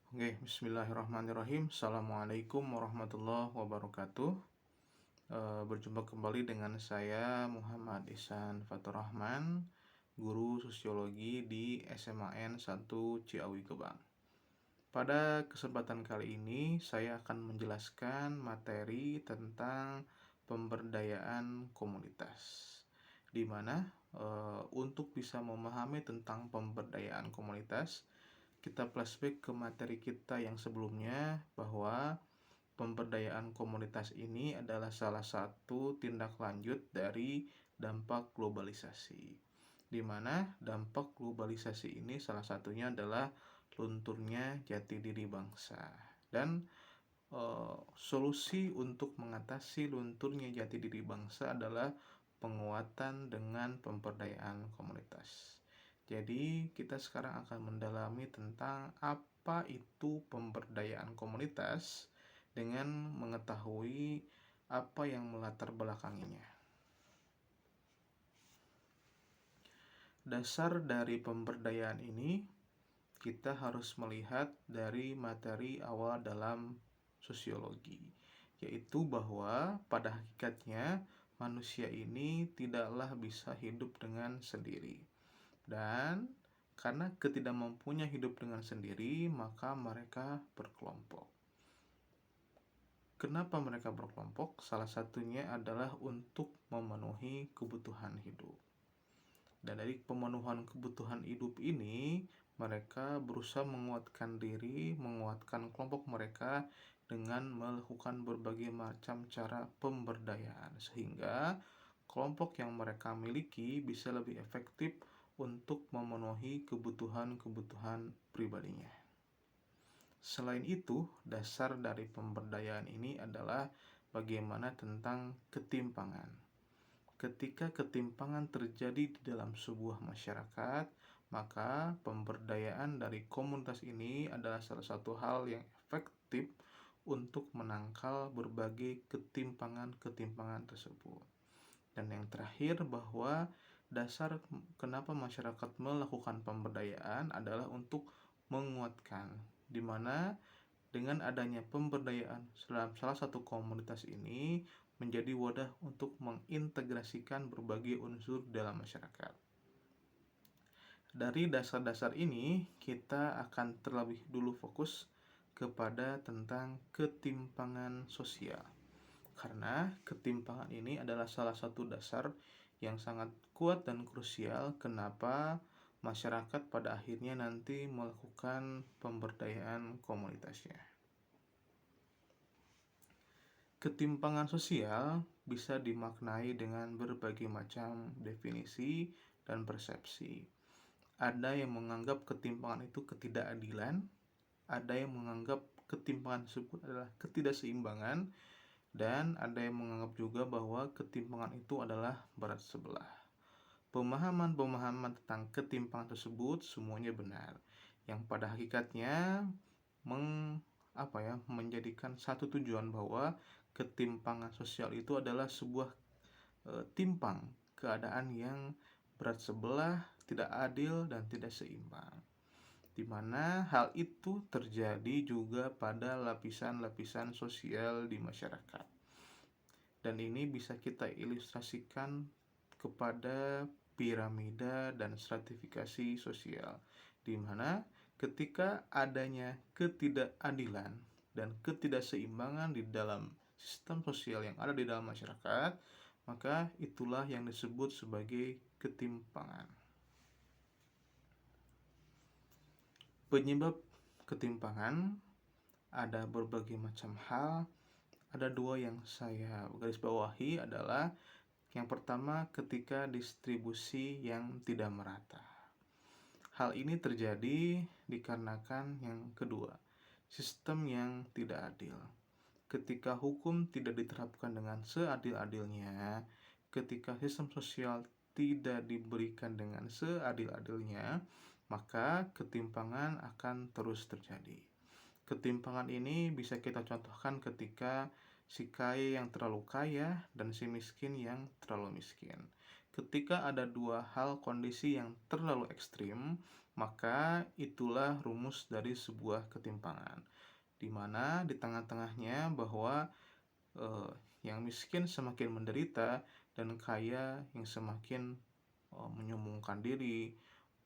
Oke, bismillahirrahmanirrahim. Assalamualaikum warahmatullahi wabarakatuh. Berjumpa kembali dengan saya Muhammad Ihsan Fatur Rahman, guru sosiologi di SMAN 1 Ciawi Gebang. Pada kesempatan kali ini, saya akan menjelaskan materi tentang pemberdayaan komunitas. Di mana untuk bisa memahami tentang pemberdayaan komunitas, kita flashback ke materi kita yang sebelumnya bahwa pemberdayaan komunitas ini adalah salah satu tindak lanjut dari dampak globalisasi. Di mana dampak globalisasi ini salah satunya adalah lunturnya jati diri bangsa. Dan solusi untuk mengatasi lunturnya jati diri bangsa adalah penguatan dengan pemberdayaan komunitas. Jadi kita sekarang akan mendalami tentang apa itu pemberdayaan komunitas dengan mengetahui apa yang melatar belakanginya. Dasar dari pemberdayaan ini kita harus melihat dari materi awal dalam sosiologi, yaitu bahwa pada hakikatnya manusia ini tidaklah bisa hidup dengan sendiri. Dan karena ketidakmampunya hidup dengan sendiri, maka mereka berkelompok. Kenapa mereka berkelompok? Salah satunya adalah untuk memenuhi kebutuhan hidup. Dan dari pemenuhan kebutuhan hidup ini, mereka berusaha menguatkan diri, menguatkan kelompok mereka dengan melakukan berbagai macam cara pemberdayaan, sehingga kelompok yang mereka miliki bisa lebih efektif untuk memenuhi kebutuhan-kebutuhan pribadinya. Selain itu, dasar dari pemberdayaan ini adalah bagaimana tentang ketimpangan. Ketika ketimpangan terjadi di dalam sebuah masyarakat, maka pemberdayaan dari komunitas ini adalah salah satu hal yang efektif untuk menangkal berbagai ketimpangan-ketimpangan tersebut. Dan yang terakhir, bahwa dasar kenapa masyarakat melakukan pemberdayaan adalah untuk menguatkan, di mana dengan adanya pemberdayaan dalam salah satu komunitas ini menjadi wadah untuk mengintegrasikan berbagai unsur dalam masyarakat. Dari dasar-dasar ini, kita akan terlebih dulu fokus kepada tentang ketimpangan sosial. Karena ketimpangan ini adalah salah satu dasar yang sangat kuat dan krusial kenapa masyarakat pada akhirnya nanti melakukan pemberdayaan komunitasnya. Ketimpangan sosial bisa dimaknai dengan berbagai macam definisi dan persepsi. Ada yang menganggap ketimpangan itu ketidakadilan, ada yang menganggap ketimpangan tersebut adalah ketidakseimbangan, dan ada yang menganggap juga bahwa ketimpangan itu adalah berat sebelah. Pemahaman-pemahaman tentang ketimpangan tersebut semuanya benar, yang pada hakikatnya menjadikan satu tujuan bahwa ketimpangan sosial itu adalah sebuah timpang keadaan yang berat sebelah, tidak adil, dan tidak seimbang, di mana hal itu terjadi juga pada lapisan-lapisan sosial di masyarakat. Dan ini bisa kita ilustrasikan kepada piramida dan stratifikasi sosial, di mana ketika adanya ketidakadilan dan ketidakseimbangan di dalam sistem sosial yang ada di dalam masyarakat, maka itulah yang disebut sebagai ketimpangan. Penyebab ketimpangan ada berbagai macam hal. Ada dua yang saya garis bawahi adalah yang pertama, ketika distribusi yang tidak merata. Hal ini terjadi dikarenakan yang kedua, sistem yang tidak adil. Ketika hukum tidak diterapkan dengan seadil-adilnya, ketika sistem sosial tidak diberikan dengan seadil-adilnya, maka ketimpangan akan terus terjadi. Ketimpangan ini bisa kita contohkan ketika si kaya yang terlalu kaya dan si miskin yang terlalu miskin. Ketika ada dua hal kondisi yang terlalu ekstrim, maka itulah rumus dari sebuah ketimpangan, di mana di tengah-tengahnya bahwa yang miskin semakin menderita dan kaya yang semakin menyombongkan diri,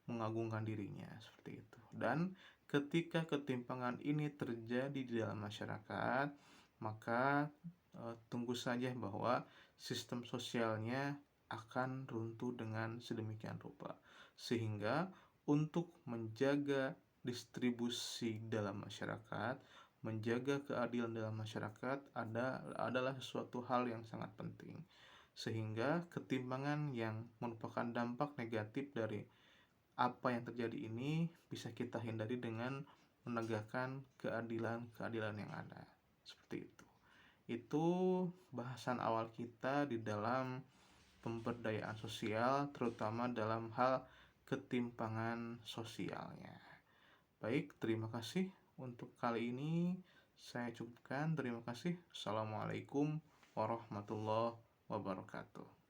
mengagungkan dirinya, seperti itu. Dan ketika ketimpangan ini terjadi di dalam masyarakat, maka tunggu saja bahwa sistem sosialnya akan runtuh dengan sedemikian rupa. Sehingga untuk menjaga distribusi dalam masyarakat, menjaga keadilan dalam masyarakat adalah sesuatu hal yang sangat penting. Sehingga ketimpangan yang merupakan dampak negatif dari apa yang terjadi ini bisa kita hindari dengan menegakkan keadilan-keadilan yang ada. Seperti itu. Itu bahasan awal kita di dalam pemberdayaan sosial, terutama dalam hal ketimpangan sosialnya. Baik, terima kasih untuk kali ini. Saya cukupkan. Terima kasih. Assalamualaikum warahmatullahi wabarakatuh.